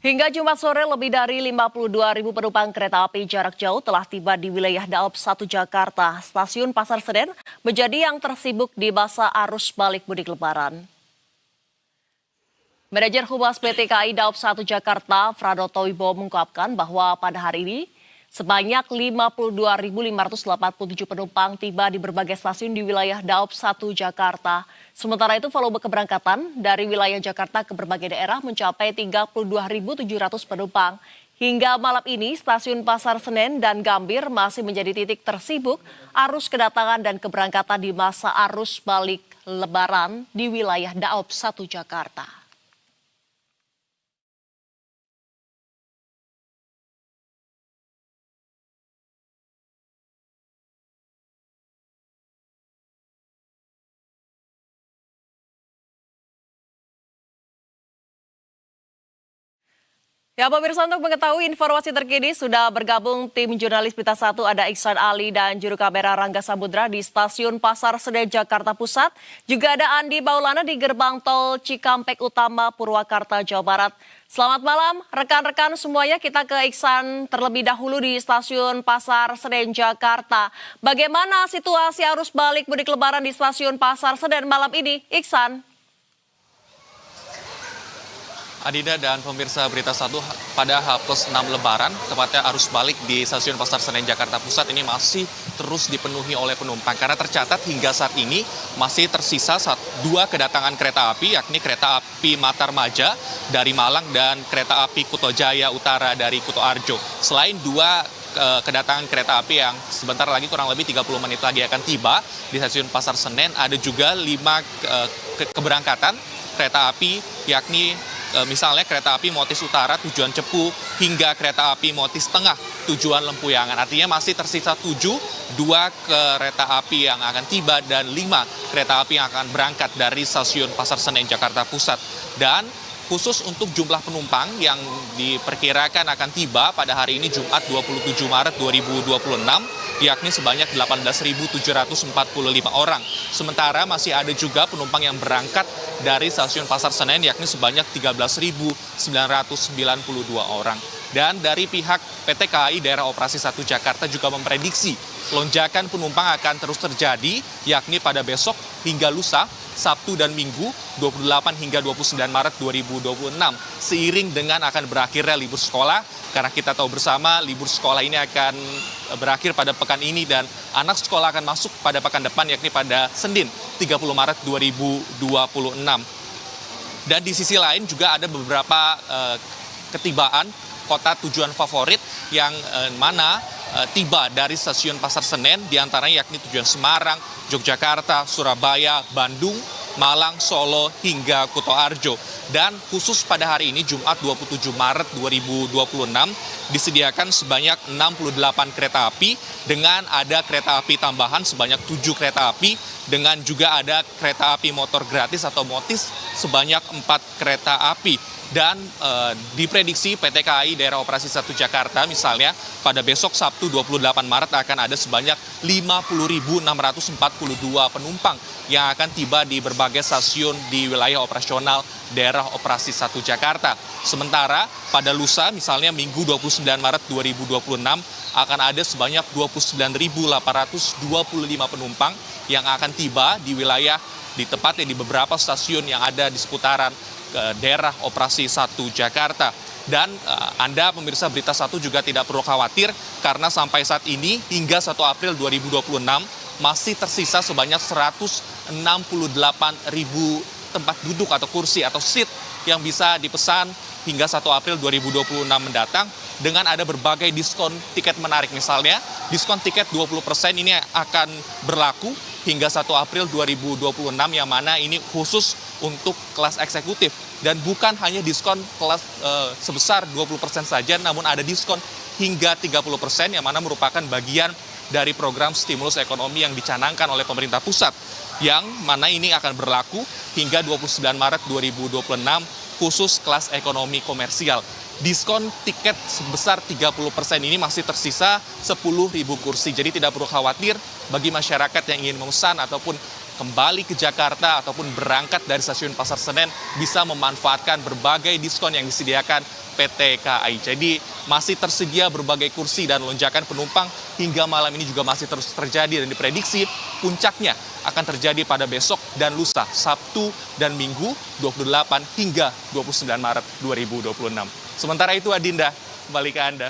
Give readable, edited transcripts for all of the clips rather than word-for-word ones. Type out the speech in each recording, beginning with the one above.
Hingga Jumat sore, lebih dari 52.000 penumpang kereta api jarak jauh telah tiba di wilayah Daob 1 Jakarta. Stasiun Pasar Senen menjadi yang tersibuk di masa arus balik mudik Lebaran. Manajer Humas PT KAI Daob 1 Jakarta, Fradoto Wibowo mengungkapkan bahwa pada hari ini sebanyak 52.587 penumpang tiba di berbagai stasiun di wilayah Daob 1 Jakarta. Sementara itu volume keberangkatan dari wilayah Jakarta ke berbagai daerah mencapai 32.700 penumpang. Hingga malam ini stasiun Pasar Senen dan Gambir masih menjadi titik tersibuk arus kedatangan dan keberangkatan di masa arus balik Lebaran di wilayah Daob 1 Jakarta. Ya, pemirsa, untuk mengetahui informasi terkini sudah bergabung tim jurnalis Berita 1 ada Iksan Ali dan juru kamera Rangga Samudra di Stasiun Pasar Senen Jakarta Pusat. Juga ada Andi Maulana di gerbang tol Cikampek Utama Purwakarta Jawa Barat. Selamat malam rekan-rekan semuanya, kita ke Iksan terlebih dahulu di Stasiun Pasar Senen Jakarta. Bagaimana situasi arus balik mudik Lebaran di Stasiun Pasar Senen malam ini, Iksan? Adinda dan pemirsa Berita 1, pada H+6 Lebaran, tepatnya arus balik di Stasiun Pasar Senen Jakarta Pusat ini masih terus dipenuhi oleh penumpang. Karena tercatat hingga saat ini masih tersisa dua kedatangan kereta api, yakni kereta api Matarmaja dari Malang dan kereta api Kutojaya Utara dari Kutoarjo. Selain dua kedatangan kereta api yang sebentar lagi kurang lebih 30 menit lagi akan tiba di Stasiun Pasar Senen, ada juga 5 keberangkatan kereta api, yakni misalnya kereta api Motis Utara tujuan Cepu hingga kereta api Motis Tengah tujuan Lempuyangan. Artinya masih tersisa 2 kereta api yang akan tiba dan 5 kereta api yang akan berangkat dari Stasiun Pasar Senen Jakarta Pusat. Dan khusus untuk jumlah penumpang yang diperkirakan akan tiba pada hari ini Jumat 27 Maret 2026, yakni sebanyak 18.745 orang. Sementara masih ada juga penumpang yang berangkat dari Stasiun Pasar Senen, yakni sebanyak 13.992 orang. Dan dari pihak PT KAI Daerah Operasi 1 Jakarta juga memprediksi lonjakan penumpang akan terus terjadi, yakni pada besok hingga lusa, Sabtu dan Minggu 28 hingga 29 Maret 2026. Seiring dengan akan berakhirnya libur sekolah, karena kita tahu bersama libur sekolah ini akan berakhir pada pekan ini dan anak sekolah akan masuk pada pekan depan, yakni pada Senin 30 Maret 2026. Dan di sisi lain juga ada beberapa ketibaan kota tujuan favorit yang mana tiba dari Stasiun Pasar Senen, diantaranya yakni tujuan Semarang, Yogyakarta, Surabaya, Bandung, Malang, Solo, hingga Kutoarjo. Dan khusus pada hari ini Jumat 27 Maret 2026 disediakan sebanyak 68 kereta api dengan ada kereta api tambahan sebanyak 7 kereta api dengan juga ada kereta api motor gratis atau motis sebanyak 4 kereta api. Dan diprediksi PT KAI Daerah Operasi 1 Jakarta misalnya pada besok Sabtu 28 Maret akan ada sebanyak 50.642 penumpang yang akan tiba di berbagai stasiun di wilayah operasional Daerah Operasi 1 Jakarta. Sementara pada lusa misalnya Minggu 29 Maret 2026 akan ada sebanyak 29.825 penumpang yang akan tiba di wilayah tepatnya di beberapa stasiun yang ada di seputaran Daerah Operasi 1 Jakarta. Dan Anda pemirsa Berita 1 juga tidak perlu khawatir karena sampai saat ini hingga 1 April 2026 masih tersisa sebanyak 168.000 tempat duduk atau kursi atau seat yang bisa dipesan hingga 1 April 2026 mendatang dengan ada berbagai diskon tiket menarik. Misalnya diskon tiket 20% ini akan berlaku hingga 1 April 2026 yang mana ini khusus untuk kelas eksekutif. Dan bukan hanya diskon kelas sebesar 20% saja, namun ada diskon hingga 30% yang mana merupakan bagian dari program stimulus ekonomi yang dicanangkan oleh pemerintah pusat. Yang mana ini akan berlaku hingga 29 Maret 2026 khusus kelas ekonomi komersial. Diskon tiket sebesar 30% ini masih tersisa 10.000 kursi. Jadi tidak perlu khawatir bagi masyarakat yang ingin memesan ataupun kembali ke Jakarta ataupun berangkat dari stasiun Pasar Senen bisa memanfaatkan berbagai diskon yang disediakan PT KAI. Jadi masih tersedia berbagai kursi dan lonjakan penumpang hingga malam ini juga masih terus terjadi dan diprediksi puncaknya akan terjadi pada besok dan lusa, Sabtu dan Minggu 28 hingga 29 Maret 2026. Sementara itu Adinda, kembali ke Anda.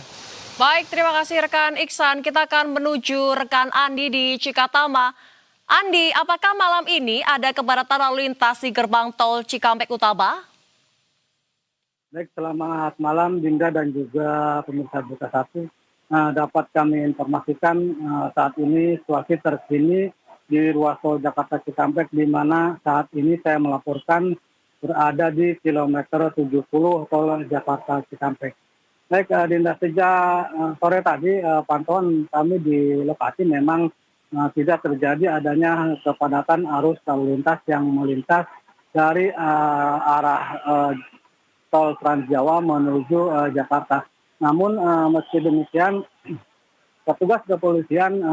Baik, terima kasih rekan Iksan. Kita akan menuju rekan Andi di Cikatama. Andi, apakah malam ini ada kepadatan lalu lintas di gerbang tol Cikampek Utama? Baik, selamat malam Dinda dan juga pemirsa Buka Satu. Dapat kami informasikan saat ini situasi terkini di ruas tol Jakarta Cikampek, di mana saat ini saya melaporkan berada di kilometer 70 tol Jakarta Cikampek. Baik, Dinda, sejak sore tadi pantauan kami di lokasi memang tidak terjadi adanya kepadatan arus lalu lintas yang melintas dari arah tol Trans Jawa menuju Jakarta. Namun meski demikian, petugas kepolisian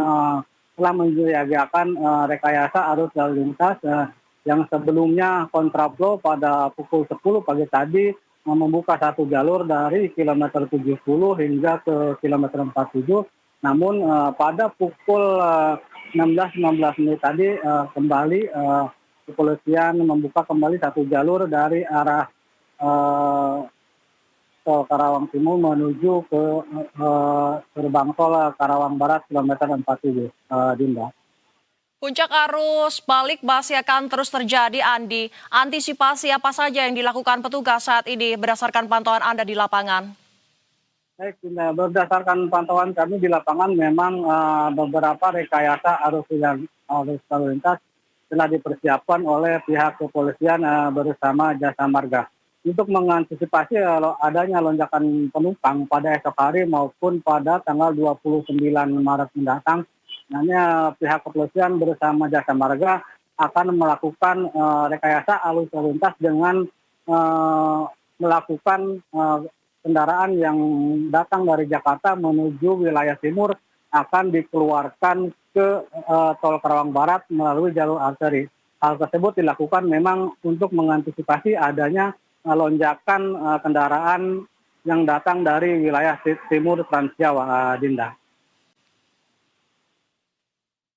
telah menyiagakan rekayasa arus lalu lintas yang sebelumnya kontraflow pada pukul 10 pagi tadi membuka satu jalur dari kilometer 70 hingga ke kilometer 47. Namun pada pukul 16.16 tadi kembali kepolisian membuka kembali satu jalur dari arah tol Karawang Timur menuju ke gerbang tol Karawang Barat kilometer 47, Dinda. Puncak arus balik masih akan terus terjadi, Andi. Antisipasi apa saja yang dilakukan petugas saat ini berdasarkan pantauan Anda di lapangan? Baik, Dinda, berdasarkan pantauan kami di lapangan memang beberapa rekayasa arus lalu lintas telah dipersiapkan oleh pihak kepolisian bersama Jasa Marga. Untuk mengantisipasi adanya lonjakan penumpang pada esok hari maupun pada tanggal 29 Maret mendatang, nantinya pihak kepolisian bersama Jasa Marga akan melakukan rekayasa arus lalu lintas dengan melakukan kendaraan yang datang dari Jakarta menuju wilayah timur akan dikeluarkan ke tol Karawang Barat melalui jalur arteri. Hal tersebut dilakukan memang untuk mengantisipasi adanya lonjakan kendaraan yang datang dari wilayah timur Trans Jawa, Dinda.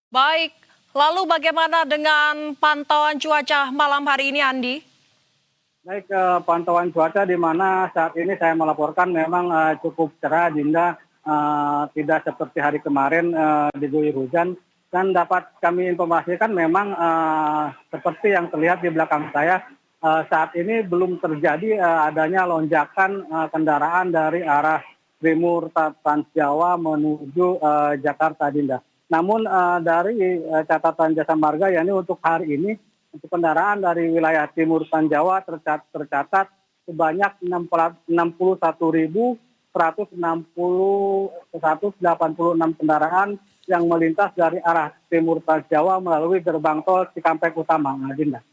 Baik, lalu bagaimana dengan pantauan cuaca malam hari ini, Andi? Baik, pantauan cuaca di mana saat ini saya melaporkan memang cukup cerah, Dinda, tidak seperti hari kemarin diguyur hujan. Dan dapat kami informasikan memang seperti yang terlihat di belakang saya, saat ini belum terjadi adanya lonjakan kendaraan dari arah timur Trans Jawa menuju Jakarta, Dinda. Namun dari catatan Jasa Marga, yakni untuk hari ini, untuk kendaraan dari wilayah timur Trans Jawa tercatat sebanyak 61.186 kendaraan yang melintas dari arah timur Trans Jawa melalui gerbang tol Cikampek Utama, Dinda.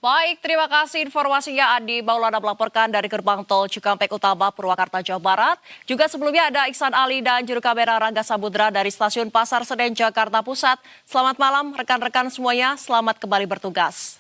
Baik, terima kasih informasinya Adi Maulana melaporkan dari gerbang tol Cikampek Utama, Purwakarta, Jawa Barat. Juga sebelumnya ada Iksan Ali dan juru kamera Rangga Samudra dari stasiun Pasar Senen, Jakarta Pusat. Selamat malam rekan-rekan semuanya, selamat kembali bertugas.